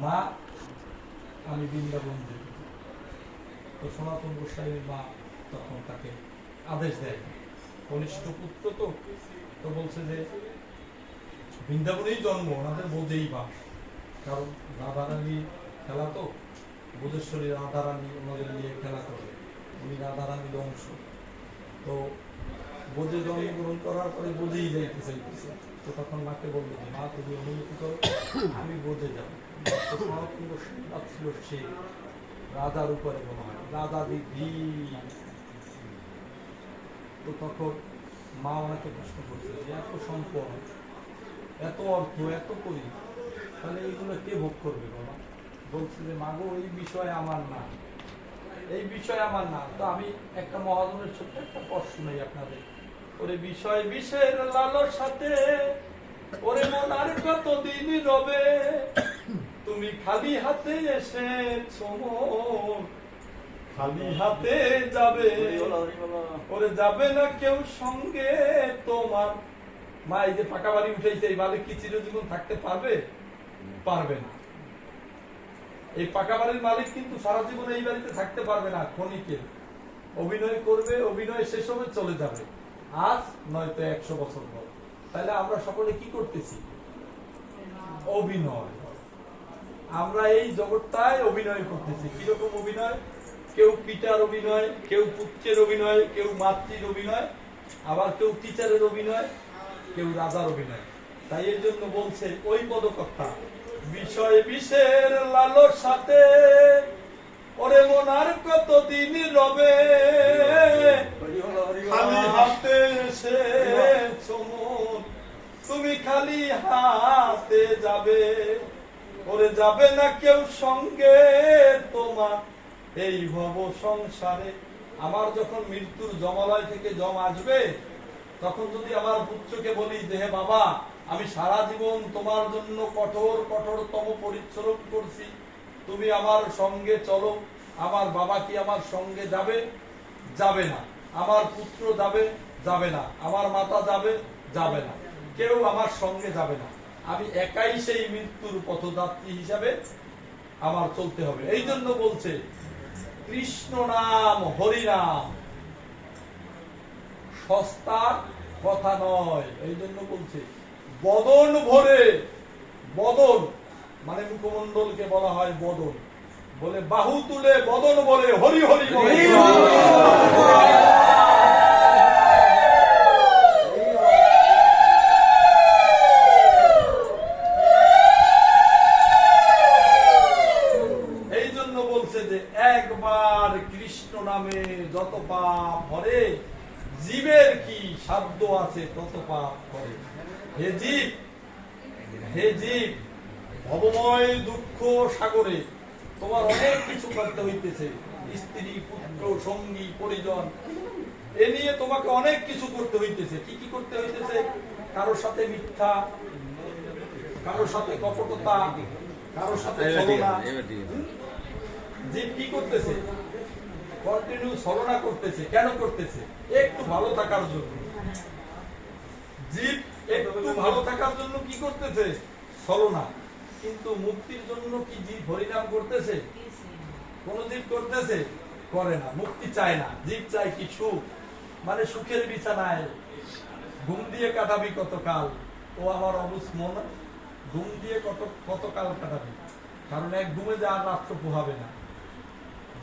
মা আমি বৃন্দাবন যেতে। তো সনাতন গোস্বামীর মা তখন তাকে আদেশ দেয়, কনিষ্ঠ পুত্র তো, তো বলছে যে বৃন্দাবনেই জন্ম, ওনাদের বোঝেই বাস, কারণ রাধারানী খেলা তো, বোধেশ্বরী রাধারানী ওনাদের নিয়ে খেলা করে, উনি রাধারানীর অংশ। তো বোঝে জন্মগ্রহণ করার পরে বোঝেই যাইতে চাইতেছে। তো তখন মাকে বললো যে মা তুমি অনুমতি করো, আমি বোঝে যাবো। ছিল সে রাজার উপরে মনে হয় রাজা দিদি। তো তখন মা ওনাকে প্রশ্ন করছে যে এত সম্পদ, এত অর্থ, এত করি, তাহলে এইগুলো কে ভোগ করবে বাবা? বলছে যে মাগো এই বিষয় আমার না, এই বিষয় আমার না। তো আমি একটা মহাজনের ছোট্ট একটা প্রশ্ন নেই আপনাদের। ওরে বিষয় বিষয়ের লালর সাথে ওরে মন আর কতদিন রবে, তুমি খালি হাতে এসেছো খালি হাতে যাবে, ওরে যাবে না কেউ সঙ্গে তোমার। মা এই যে পাকা বাড়ি উঠেছে, এই মালিক কি চিরজীবন থাকতে পারবে? পারবে না। এই পাকা বাড়ির মালিক কিন্তু সারা জীবন এই বাড়িতে থাকতে পারবে না। ক্ষণিকে অভিনয় করবে, অভিনয় শেষ হবে, চলে যাবে, আজ নয়তো 100 বছর পর। তাহলে আমরা সকলে কি করতেছি? অভিনয়। আমরা এই জগৎটায় অভিনয় করতেছি। কিরকম অভিনয়? কেউ পিতার অভিনয়, কেউ পুত্রের অভিনয়, কেউ মাতৃর অভিনয়, আবার কেউ টিচারের অভিনয়, কেউ রাজার অভিনয়। তাই এর জন্য বলছে ওই পদকর্তা, বিষয় বিষের লালর সাথে ওরে মন আর কতদিন রবে, খালি হাতে এসেছো মন, তুমি খালি হাতে যাবে, ওরে যাবে না কেউ সঙ্গে তোমার এই ভব সংসারে। আমার যখন মৃত্যুর জমালয় থেকে জম আসবে, তখন যদি আমার পুত্রকে বলি যে হে বাবা, আমি সারা জীবন তোমার জন্য কঠোরতম পরিশ্রম করছি, তুমি আমার সঙ্গে চলো, আমার বাবা কি আমার সঙ্গে যাবে? যাবে না। আমার পুত্র যাবে? যাবে না। আমার মাতা যাবে? যাবে না। কেউ আমার সঙ্গে যাবে না। আমি একাই সেই মৃত্যুর পথযাত্রী হিসাবে আমার চলতে হবে। এই জন্য বলছে কৃষ্ণ নাম হরিনাম সস্তার কথা নয়। এই জন্য বলছে বদন ভরে, বদন মানে মুখমণ্ডলকে বলা হয় বদন, বলে বাহু তুলে বদন বলে হরি হরি বলে। এই জন্য বলছে যে একবার কৃষ্ণ নামে যত পাপ ভরে, জীবের কি সাধ্য আছে তত পাপ করে। হে জীব, হে জীব, ভবময় দুঃখ সাগরে তোমার অনেক কিছু করতে হইতেছে, স্ত্রী পুত্র সঙ্গী পরিজন, এ নিয়ে তোমাকে অনেক কিছু করতে হইতেছে। কি কি করতে হইতেছে? কারোর সাথে মিথ্যা, কারোর সাথে কপটতা, কারোর সাথে ছলনা। জীব কি করতেছে? কন্টিনিউ ছলনা করতেছে। কেন করতেছে? একটু ভালো থাকার জন্য। জীব একটু ভালো থাকার জন্য কি করতেছে? ছলনা। কিন্তু মুক্তির জন্য কি জীব হরিনাম করতেছে? কোন জীব করতেছে? করে না। মুক্তি চায় না। জীব চায় কি? সুখ। মানে সুখের বিছানায় ঘুম দিয়ে কাটাবি কতকাল, ও আমার অবুঝ মন, ঘুম দিয়ে কতকাল কাটাবি। কারণ এক ঘুমে যে আর রাত্র পোহাবে না।